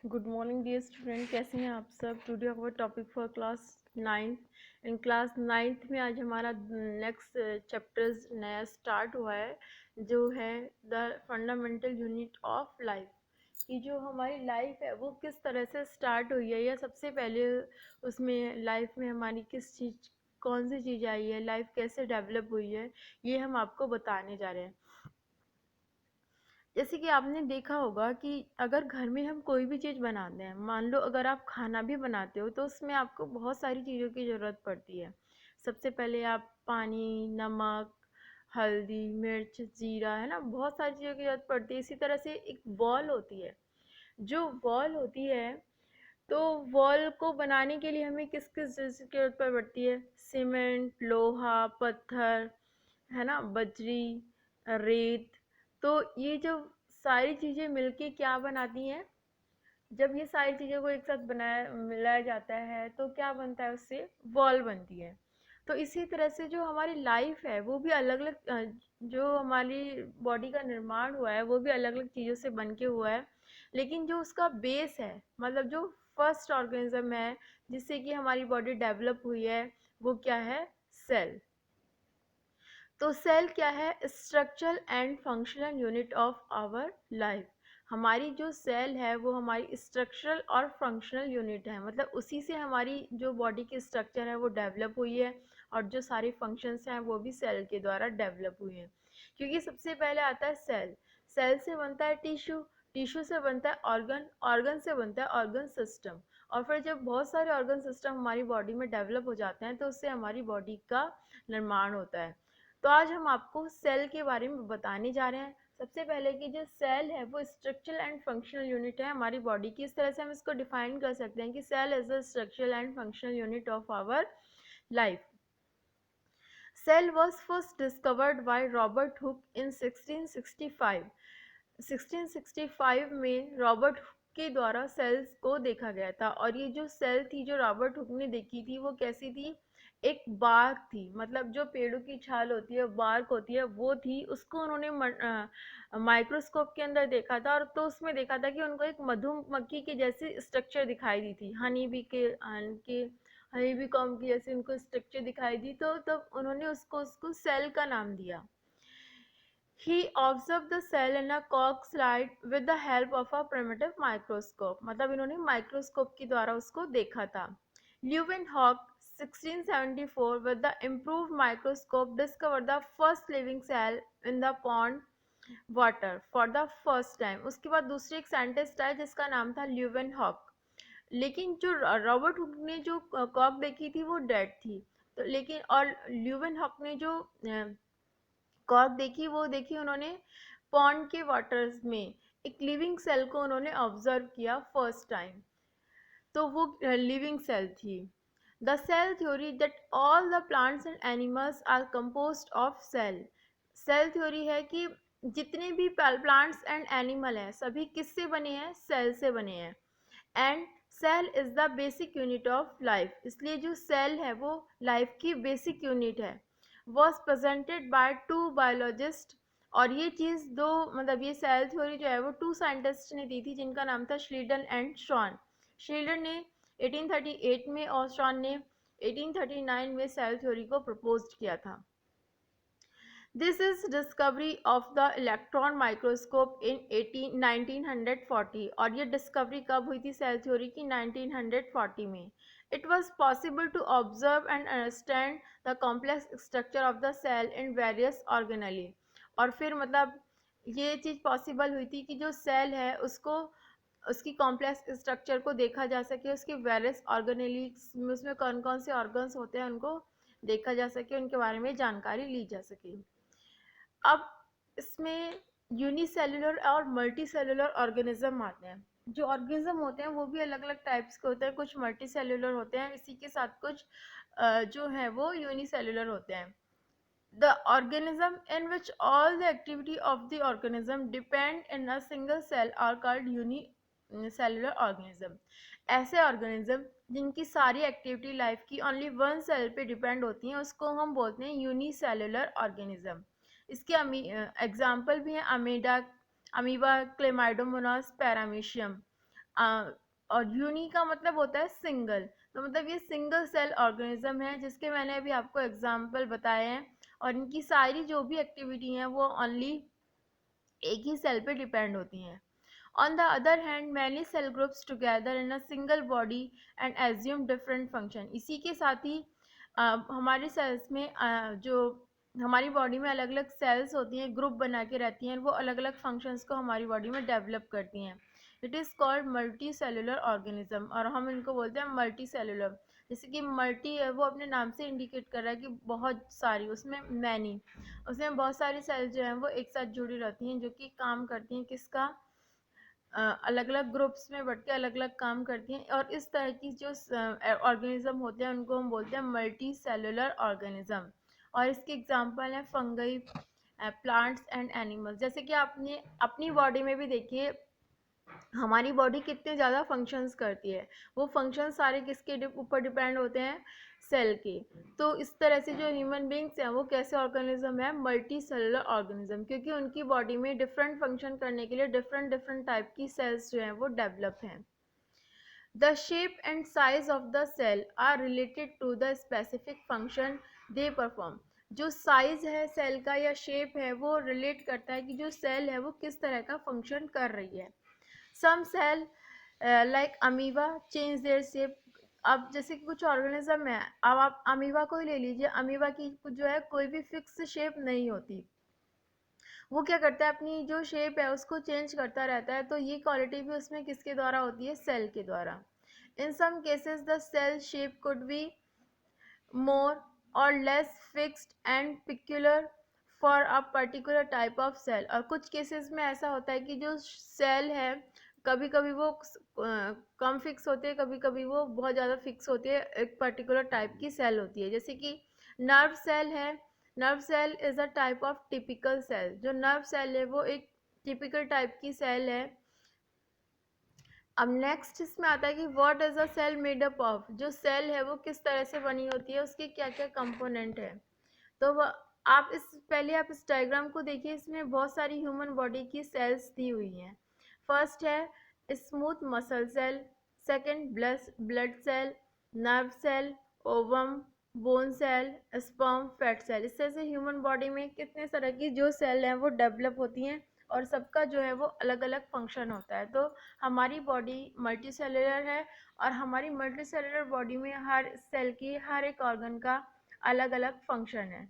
Good morning dear student, कैसे हैं आप सब। Today our topic for class 9th। In class 9th में आज हमारा नेक्स्ट चैप्टर्स नया स्टार्ट हुआ है, जो है the fundamental unit of life. कि जो हमारी लाइफ है वो किस तरह से स्टार्ट हुई है, या सबसे पहले उसमें लाइफ में हमारी किस चीज़ कौन सी चीज़ आई है, लाइफ कैसे डेवलप हुई है, ये हम आपको बताने जा रहे हैं। जैसे कि आपने देखा होगा कि अगर घर में हम कोई भी चीज़ बनाते हैं, मान लो अगर आप खाना भी बनाते हो तो उसमें आपको बहुत सारी चीज़ों की ज़रूरत पड़ती है। सबसे पहले आप पानी, नमक, हल्दी, मिर्च, जीरा, है ना, बहुत सारी चीज़ों की ज़रूरत पड़ती है। इसी तरह से एक वॉल होती है। जो वॉल होती है, तो वॉल को बनाने के लिए हमें किस किस चीज़ की ज़रूरत पड़ती है? सीमेंट, लोहा, पत्थर, है ना, बजरी, रेत। तो ये जो सारी चीज़ें मिलके क्या बनाती हैं? जब ये सारी चीज़ों को एक साथ बनाया मिलाया जाता है तो क्या बनता है? उससे वॉल बनती है। तो इसी तरह से जो हमारी लाइफ है वो भी अलग अलग, जो हमारी बॉडी का निर्माण हुआ है वो भी अलग अलग चीज़ों से बन के हुआ है। लेकिन जो उसका बेस है, मतलब जो फर्स्ट ऑर्गेनिज्म है जिससे कि हमारी बॉडी डेवलप हुई है, वो क्या है? सेल। तो सेल क्या है? Structural and functional unit of our life. हमारी जो सेल है वो हमारी स्ट्रक्चरल और फंक्शनल यूनिट है, मतलब उसी से हमारी जो बॉडी की स्ट्रक्चर है वो डेवलप हुई है, और जो सारे फंक्शंस हैं वो भी सेल के द्वारा डेवलप हुए हैं। क्योंकि सबसे पहले आता है सेल। सेल से बनता है टिश्यू, टिश्यू से बनता है ऑर्गन, ऑर्गन से बनता है ऑर्गन सिस्टम। और फिर जब बहुत सारे ऑर्गन सिस्टम हमारी बॉडी में डेवलप हो जाते हैं तो उससे हमारी बॉडी का निर्माण होता है। तो आज हम आपको सेल के बारे में बताने जा रहे हैं। सबसे पहले कि जो सेल है वो स्ट्रक्चरल एंड फंक्शनल यूनिट है हमारी बॉडी की। इस तरह से हम इसको डिफाइन कर सकते हैं कि cell is the structural and functional unit of our life. Cell was first discovered by Robert Hooke in 1665। 1665 में रॉबर्ट हुक के द्वारा सेल्स को देखा गया था, और ये जो सेल थी जो रॉबर्ट हुक ने देखी थी वो कैसी थी? एक बार्क थी, मतलब जो पेड़ों की छाल होती है, बार्क होती है, वो थी। उसको उन्होंने माइक्रोस्कोप के अंदर देखा था, और तो उसमें देखा था कि उनको एक मधुमक्खी के जैसी स्ट्रक्चर दिखाई दी थी, हनी बी के हनी बी कॉम की जैसे उनको स्ट्रक्चर दिखाई दी। तो तब उन्होंने उसको सेल का नाम दिया। He observed the cell in a cork slide with the help of a primitive microscope। मतलब इन्होंने माइक्रोस्कोप के द्वारा उसको देखा था। Leeuwenhoek 1674 with the improved microscope discovered the first living cell in the pond water for the first time। उसके बाद दूसरे एक साइंटिस्ट आए जिसका नाम था ल्यूवेनहॉक। लेकिन जो रॉबर्ट हुक ने जो कॉक देखी थी वो डेड थी। तो लेकिन और ल्यूवेनहॉक ने जो कॉक देखी वो देखी उन्होंने पॉन्ड के वाटर्स में। एक लिविंग सेल को उन्होंने ऑब्जर्व किया फर्स्ट टाइम, तो वो लिविंग सेल थी। The cell theory that all the plants and animals are composed of cell. Cell theory है कि जितने भी प्लांट्स एंड एनिमल हैं सभी किससे बने हैं? सेल से बने हैं। And cell is the basic unit of life. इसलिए जो सेल है वो लाइफ की बेसिक यूनिट है। Was presented by two biologist. और ये चीज़ दो, मतलब ये सेल थ्योरी जो है वो टू साइंटिस्ट ने दी थी, जिनका नाम था श्लीडन एंड शॉन। श्लीडन ने 1838 में और शॉन ने 1839 में सेल थ्योरी को प्रपोज किया था। This is discovery of the electron microscope इन 1940। और ये डिस्कवरी कब हुई थी सेल थ्योरी की? 1940 में। It was possible to observe and understand the complex structure of the cell in various organelles. और फिर मतलब ये चीज़ पॉसिबल हुई थी कि जो सेल है उसको उसकी कॉम्प्लेक्स स्ट्रक्चर को देखा जा सके, उसके वेरियस ऑर्गेनली में उसमें कौन कौन से ऑर्गन्स होते हैं उनको देखा जा सके, उनके बारे में जानकारी ली जा सके। अब इसमें यूनिसेलुलर और मल्टी सेलुलर ऑर्गेनिज्म आते हैं। जो ऑर्गेनिज्म होते हैं वो भी अलग अलग टाइप्स के होते हैं, कुछ मल्टी सेलुलर होते हैं, इसी के साथ कुछ जो है वो यूनिसेलुलर होते हैं। The organism in which all the activity of the organism depend in a single cell are called unicellular organism। ऐसे organism जिनकी सारी एक्टिविटी लाइफ की ओनली वन सेल पे डिपेंड होती हैं उसको हम बोलते हैं यूनिसेलुलर ऑर्गेनिज्म। इसके एग्जाम्पल भी हैं अमीबा, क्लेमाइडोमोनास, पैरामीशियम। और यूनी का मतलब होता है सिंगल, तो मतलब ये सिंगल सेल ऑर्गेनिज्म है जिसके मैंने अभी आपको एग्जाम्पल बताए हैं, और इनकी सारी जो भी एक्टिविटी हैं वो ओनली एक ही सेल पे डिपेंड होती हैं। On the other hand, many cell groups together in a single body and assume different function. इसी के साथ ही हमारे सेल्स में जो हमारी बॉडी में अलग अलग सेल्स होती हैं, ग्रुप बना के रहती हैं, वो अलग अलग फंक्शंस को हमारी बॉडी में डेवलप करती हैं। It is called multi cellular organism, और हम इनको बोलते हैं मल्टी सेलुलर। जैसे कि मल्टी है वो अपने नाम से इंडिकेट कर रहा है कि बहुत सारी, उसमें मैनी, उसमें बहुत सारी सेल्स जो हैं वो एक साथ जुड़ी रहती हैं, जो कि काम करती हैं किसका, अलग अलग ग्रुप्स में बढ़ के अलग अलग काम करती हैं, और इस तरह की जो ऑर्गेनिज्म होते हैं उनको हम बोलते हैं मल्टी सेलुलर ऑर्गेनिज्म। और इसके एग्जांपल हैं फंगई, प्लांट्स एंड एनिमल्स। जैसे कि आपने अपनी बॉडी में भी देखिए, हमारी बॉडी कितने ज़्यादा फंक्शंस करती है, वो फंक्शंस सारे किसके ऊपर डिपेंड होते हैं, सेल के। तो इस तरह से जो ह्यूमन बींग्स हैं वो कैसे ऑर्गेनिज्म है, मल्टी सेलुलर ऑर्गेनिज्म, क्योंकि उनकी बॉडी में डिफरेंट फंक्शन करने के लिए डिफरेंट डिफरेंट टाइप की सेल्स जो हैं वो डेवलप हैं। The shape and size of the cell are related to the specific function they perform. जो साइज है सेल का या शेप है वो रिलेट करता है कि जो सेल है वो किस तरह का फंक्शन कर रही है। Some cell like amoeba change their shape. अब जैसे कि कुछ ऑर्गेनिज्म है, अब आप अमीबा को ही ले लीजिए, अमीबा की जो है कोई भी फिक्स शेप नहीं होती, वो क्या करता है अपनी जो शेप है उसको चेंज करता रहता है। तो ये क्वालिटी भी उसमें किसके द्वारा होती है, सेल के द्वारा। In some cases the cell shape could be more or less fixed and peculiar for a particular type of cell। और कुछ केसेस में ऐसा होता है कि जो सेल है कभी कभी वो कम फिक्स होते हैं, कभी कभी वो बहुत ज़्यादा फिक्स होती है, एक पर्टिकुलर टाइप की सेल होती है। जैसे कि नर्व सेल है, nerve cell is a type of typical cell. जो नर्व सेल है वो एक टिपिकल टाइप की सेल है। अब नेक्स्ट इसमें आता है कि what is a cell made up of. जो सेल है वो किस तरह से बनी होती है, उसके क्या क्या कंपोनेंट है। तो आप इस पहले आप इस डायग्राम को देखिए, इसमें बहुत सारी ह्यूमन बॉडी की सेल्स दी हुई हैं। फर्स्ट है smooth muscle cell, second blood cell, nerve cell, ovum, bone cell, sperm, fat cell. इस तरह से ह्यूमन बॉडी में कितने तरह की जो सेल हैं वो डेवलप होती हैं, और सबका जो है वो अलग अलग फंक्शन होता है। तो हमारी बॉडी मल्टी सेलुलर है, और हमारी मल्टी सेलुलर बॉडी में हर सेल की हर एक ऑर्गन का अलग अलग फंक्शन है।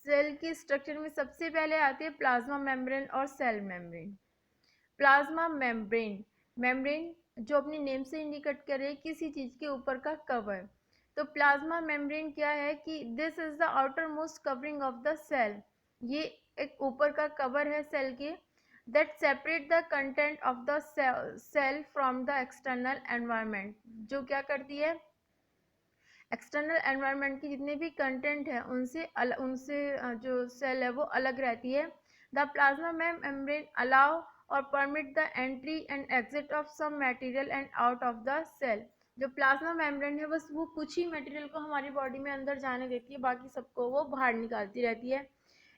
सेल की स्ट्रक्चर में सबसे पहले आती है प्लाज्मा मेम्ब्रेन और cell membrane. Plasma membrane, membrane जो अपने नेम से इंडिकेट करे किसी चीज के ऊपर का कवर। तो प्लाज्मा मेम्ब्रेन क्या है कि this is the outermost covering of the cell. ये एक ऊपर का कवर है सेल के, that separate the content of the cell from the external environment. जो क्या करती है, एक्सटर्नल एनवायरनमेंट की जितने भी कंटेंट है उनसे जो सेल है वो अलग रहती है। द प्लाज्मा मेम्ब्रेन अलाउ और permit the entry and exit of some material and out of the cell. जो प्लाज्मा मेम्ब्रेन है बस वो कुछ ही मटेरियल को हमारी बॉडी में अंदर जाने देती है, बाकी सबको वो बाहर निकालती रहती है।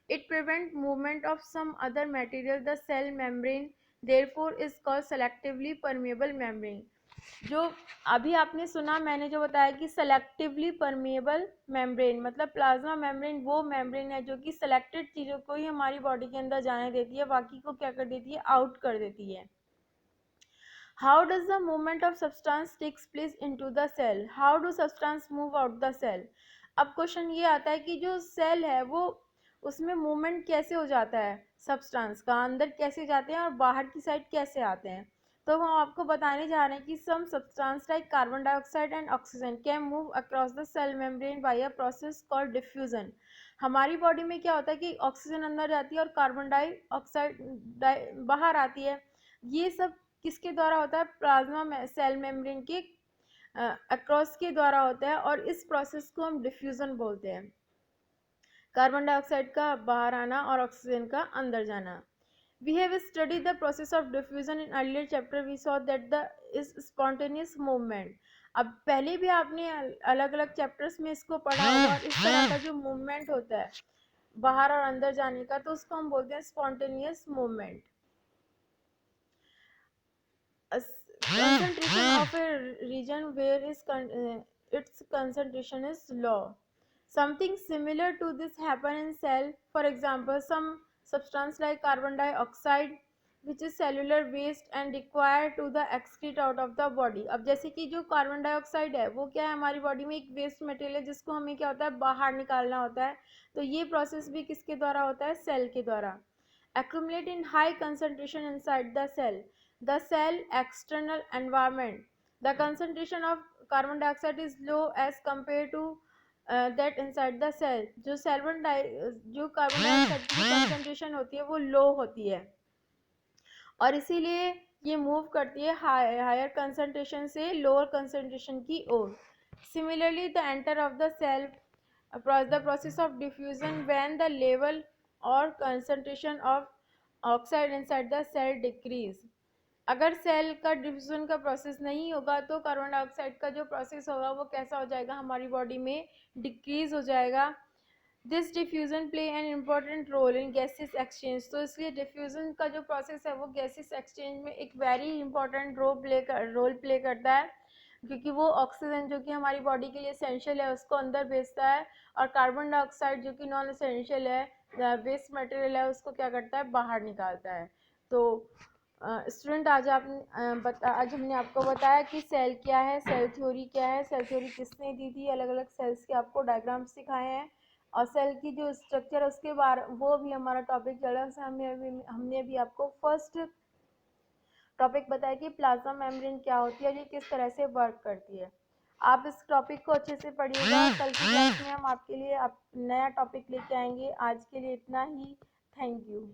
It prevent movement of some other material. The cell membrane therefore is called selectively permeable membrane. जो अभी आपने सुना, मैंने जो बताया कि सेलेक्टिवली परमेबल मेम्ब्रेन, मतलब प्लाज्मा मेम्ब्रेन वो मेम्ब्रेन है जो कि सेलेक्टेड चीज़ों को ही हमारी बॉडी के अंदर जाने देती है, बाकी को क्या कर देती है, आउट कर देती है। How does the movement of substance takes place into the cell, how do substance move out the cell. अब क्वेश्चन ये आता है कि जो सेल है वो उसमें मूवमेंट कैसे हो जाता है, सब्सटेंस का अंदर कैसे जाते हैं और बाहर की साइड कैसे आते हैं। तो हम आपको बताने जा रहे हैं कि some substance like carbon dioxide and oxygen can move across the cell membrane by a process called diffusion. हमारी बॉडी में क्या होता है कि ऑक्सीजन अंदर जाती है और कार्बन डाइऑक्साइड बाहर आती है। ये सब किसके द्वारा होता है, प्लाज्मा सेल मेम्ब्रेन के अक्रॉस के द्वारा होता है, और इस प्रोसेस को हम डिफ्यूजन बोलते हैं। कार्बन डाइऑक्साइड का बाहर आना और ऑक्सीजन का अंदर जाना। We have studied the process of diffusion in earlier chapter. We saw that the is spontaneous movement. अब पहले भी आपने अलग अलग चैप्टर्स में इसको पढ़ा होगा, और इस तरह का जो मूवमेंट होता है बाहर और अंदर जाने का, तो उसको हम बोलते हैं spontaneous movement. concentration of a region where its concentration is low. Something similar to this happen in cell. For example, some substance like carbon dioxide which is cellular waste and required to the excrete out of the body. अब जैसे कि जो carbon dioxide है वो क्या है, हमारी body में एक वेस्ट मटेरियल है जिसको हमें क्या होता है, बाहर निकालना होता है. तो ये प्रोसेस भी किसके द्वारा होता है, सेल के द्वारा. Accumulate in high concentration inside the cell. The cell external environment. The concentration of carbon dioxide is low as compared to that inside the cell. जो जो कार्बन डाइऑक्साइड की concentration होती है वो low होती है और इसीलिए ये मूव करती है हायर कंसंट्रेशन से लोअर कंसंट्रेशन की ओर. Similarly, the enter of the cell, the process of diffusion when the level or concentration of oxide inside the cell decrease. अगर सेल का डिफ्यूजन का प्रोसेस नहीं होगा तो कार्बन डाइऑक्साइड का जो प्रोसेस होगा वो कैसा हो जाएगा, हमारी बॉडी में डिक्रीज हो जाएगा. This diffusion play an important role in gases exchange. तो इसलिए डिफ्यूजन का जो प्रोसेस है वो गैसेस एक्सचेंज में एक वेरी इंपॉर्टेंट रोल प्ले करता है क्योंकि वो ऑक्सीजन जो कि हमारी बॉडी के लिए एसेंशियल है उसको अंदर भेजता है और कार्बन डाइऑक्साइड जो कि नॉन एसेंशियल है, वेस्ट मटेरियल है, उसको क्या करता है, बाहर निकालता है. तो स्टूडेंट आज हमने आपको बताया कि सेल क्या है, सेल थ्योरी क्या है, सेल थ्योरी किसने दी थी, अलग अलग सेल्स के आपको डायग्राम सिखाए हैं और सेल की जो स्ट्रक्चर है उसके बारे वो भी हमारा टॉपिक चल रहा है. हमने अभी आपको फर्स्ट टॉपिक बताया कि प्लाज्मा मेम्ब्रेन क्या होती है और ये किस तरह से वर्क करती है. आप इस टॉपिक को अच्छे से पढ़िएगा. कल की क्लास में हम आपके लिए नया टॉपिक लेके आएंगे. आज के लिए इतना ही. Thank you.